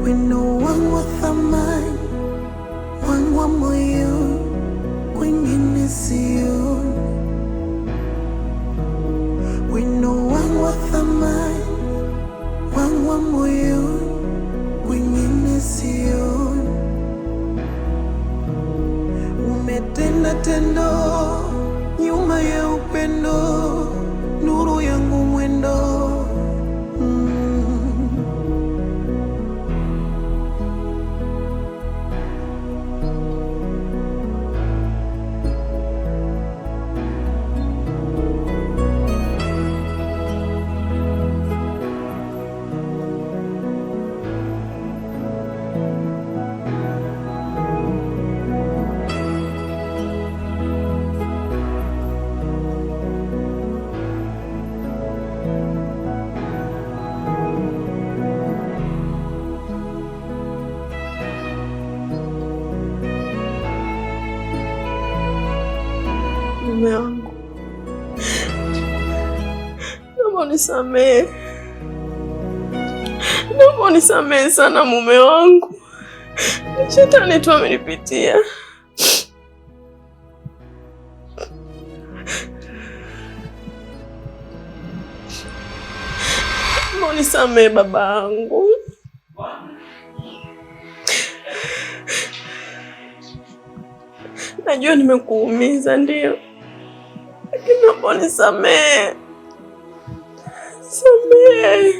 Wino wangu wa thamani, wangu wa moyo, kwingine sioni. Wino wangu wa thamani, wangu wa moyo, kwingine sioni. Umetenda tendo nyuma ya upendo, nuru yangu mwendo. Mume wangu, naomba unisamehe. Naomba unisamehe sana mume wangu. Shetani tu amenipitia. Naomba unisamehe babangu. Najua nimekuumiza ndio. Lakini naomba unisamehe. Samehe.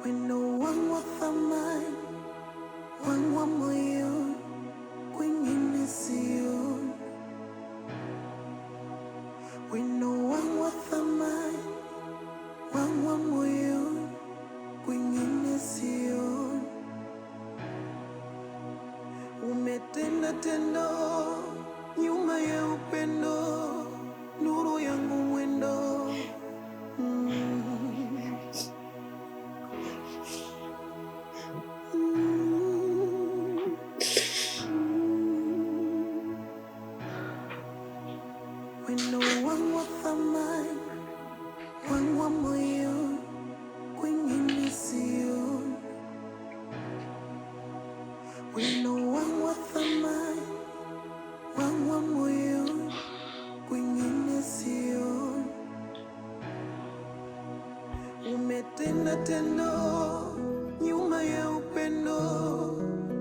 Wino wangu wa thamani, wangu wa moyo, kwingine sioni. Wino wangu wa thamani, wangu wa moyo, kwingine sioni. Umetenda tendo nyuma ya upendo, nuru yangu mwendo. Wino wangu wa thamani, wangu wa moyo, kwingine sioni. Wino wangu wa thamani, wangu wa moyo, kwingine sioni. Umetenda tendo nyuma ya upendo,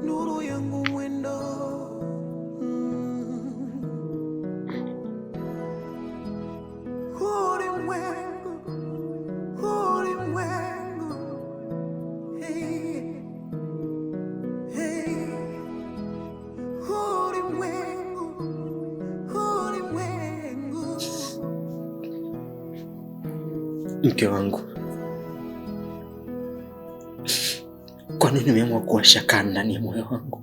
nuru yangu mwendo. Ulimwengu, ulimwengu, hey, hey. Ulimwengu, ulimwengu. Mke wangu, kwa nini umeamua kuwasha kaa ndani ya moyo wangu?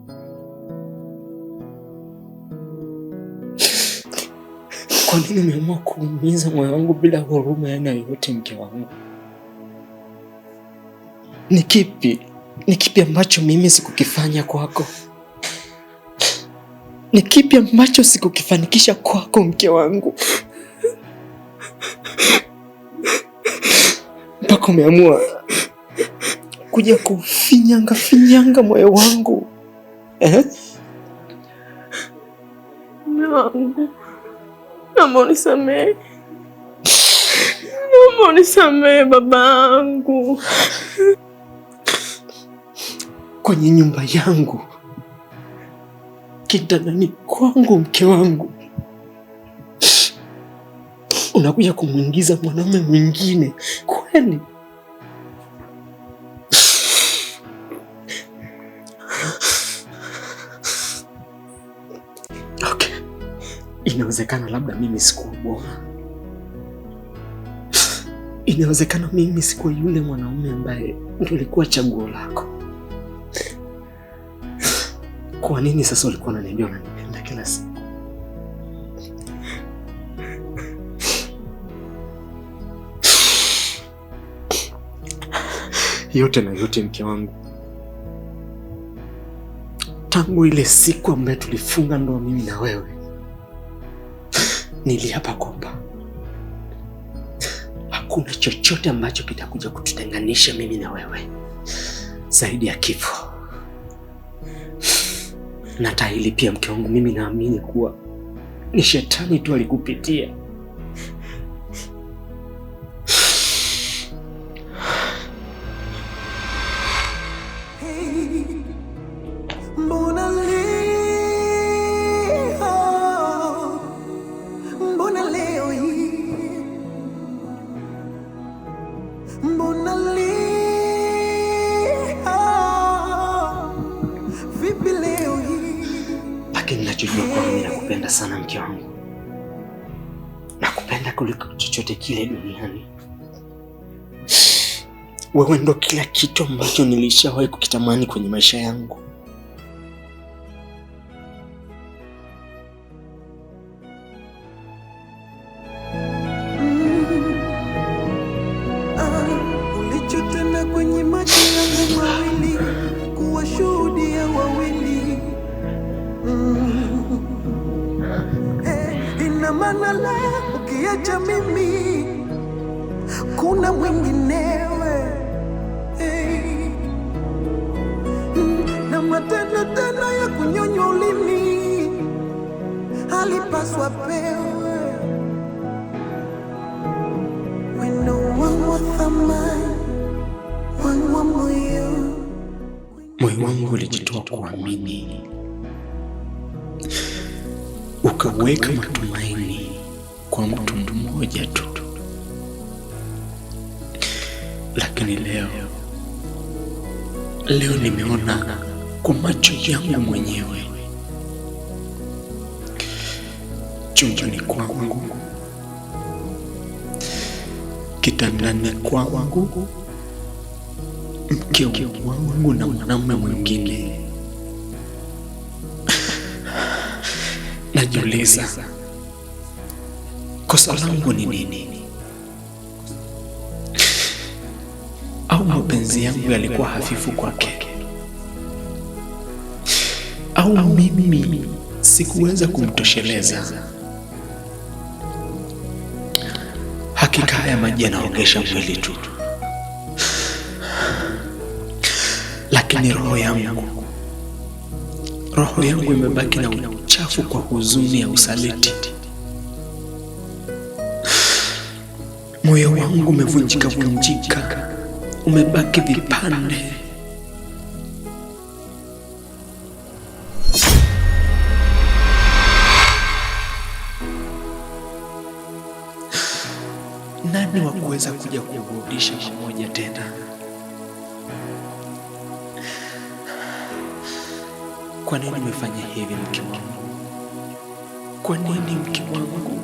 Kwa nini umeamua kuumiza moyo wangu bila huruma yana yoyote? Mke wangu, ni kipi ambacho mimi sikukifanya kwako? Ni kipi ambacho sikukifanikisha kwako mke wangu, mpaka umeamua kuja kufinyanga moyo wangu Mume wangu, naomba unisamehe. Naomba unisamehe babangu. Kwenye nyumba yangu, kitandani kwangu, mke wangu, unakuja kumwingiza mwanaume mwingine kweli? Okay, inawezekana labda mimi sikuwa bora. Inawezekana mimi sikuwa yule mwanaume ambaye ndio alikuwa chaguo lako. Kwa nini sasa ulikuwa unaniambia unanipenda kila siku? Yote na yote, mke wangu, tangu ile siku ambayo tulifunga ndoa mimi na wewe, niliapa kwamba hakuna chochote ambacho kitakuja kututenganisha mimi na wewe zaidi ya kifo. Na tahili pia, mke wangu, mimi naamini kuwa ni shetani tu alikupitia. Ninachojua kwa mimi nakupenda sana mke wangu. Nakupenda kuliko chochote kile duniani. Wewe ndo kila kitu ambacho nilishawahi kukitamani kwenye maisha yangu. Ulichotenda kwenye macho yangu mawili, kuwashuhudia wawili. Ina maana leo ukiacha mimi kuna mwinginewe. Na matendo tena ya kunyonywa ulimi alipaswa pewe. Wino wangu wa thamani, wangu wa moyo. Moyo wangu ulijitoa kuamini, ukaweka matumaini kwa mtu mmoja tu. Lakini leo nimeona kwa macho yangu mwenyewe, chumbani kwangu, kitandani kwangu, mke wangu na mwanamume mwingine. Najiuliza, kosa langu ni nini? Au mapenzi yangu yalikuwa hafifu kwake? Au mimi sikuweza kumtosheleza? Hakika haya maji yanaogesha mwili tu, lakini roho yangu imebaki na uchafu kwa huzuni ya usaliti. Moyo wangu umevunjika, umebaki vipande. Nani wa kuweza kuja kurudisha pamoja tena? Kwa nini umefanya hivi mke wangu? Kwa nini mke wangu?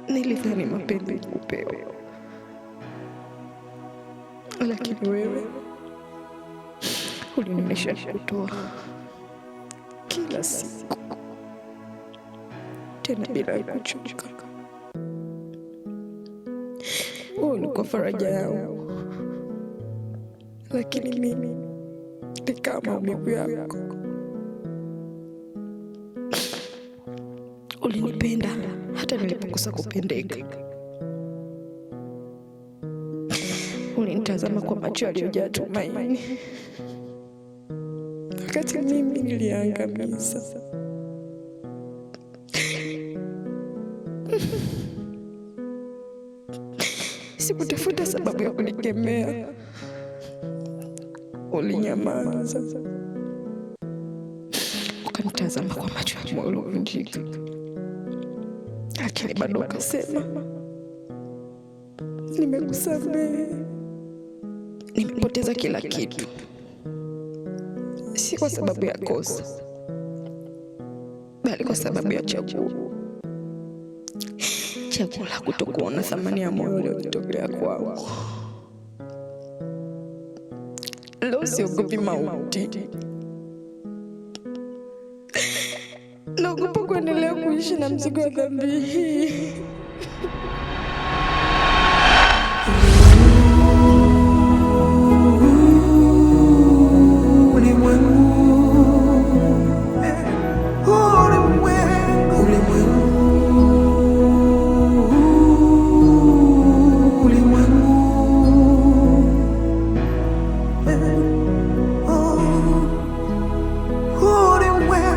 Nilidhani mapenzi kupewa, lakini wewe ulinionyesha kutoa kila siku, tena bila kuchoka. Wewe ulikuwa faraja yangu, lakini mimi ni kama maumivu yako. Ulinipenda hata nilipokosa kupendeka. Ulinitazama kwa macho yaliyojaa tumaini, wakati mimi niliangamiza. Sikutafuta sababu ya kunikemea, ulinyamaza, ukanitazama kwa macho ya moyo uliovunjika. Lakini bado ukasema, nimekusamehe. Nimepoteza kila kitu, si kwa sababu ya kosa, bali kwa sababu ya chaguo chakula kutokuona thamani ya moyo uliojitolea kwao. Leo siogopi mauti, naogopa kuendelea kuishi na mzigo wa dhambi hii.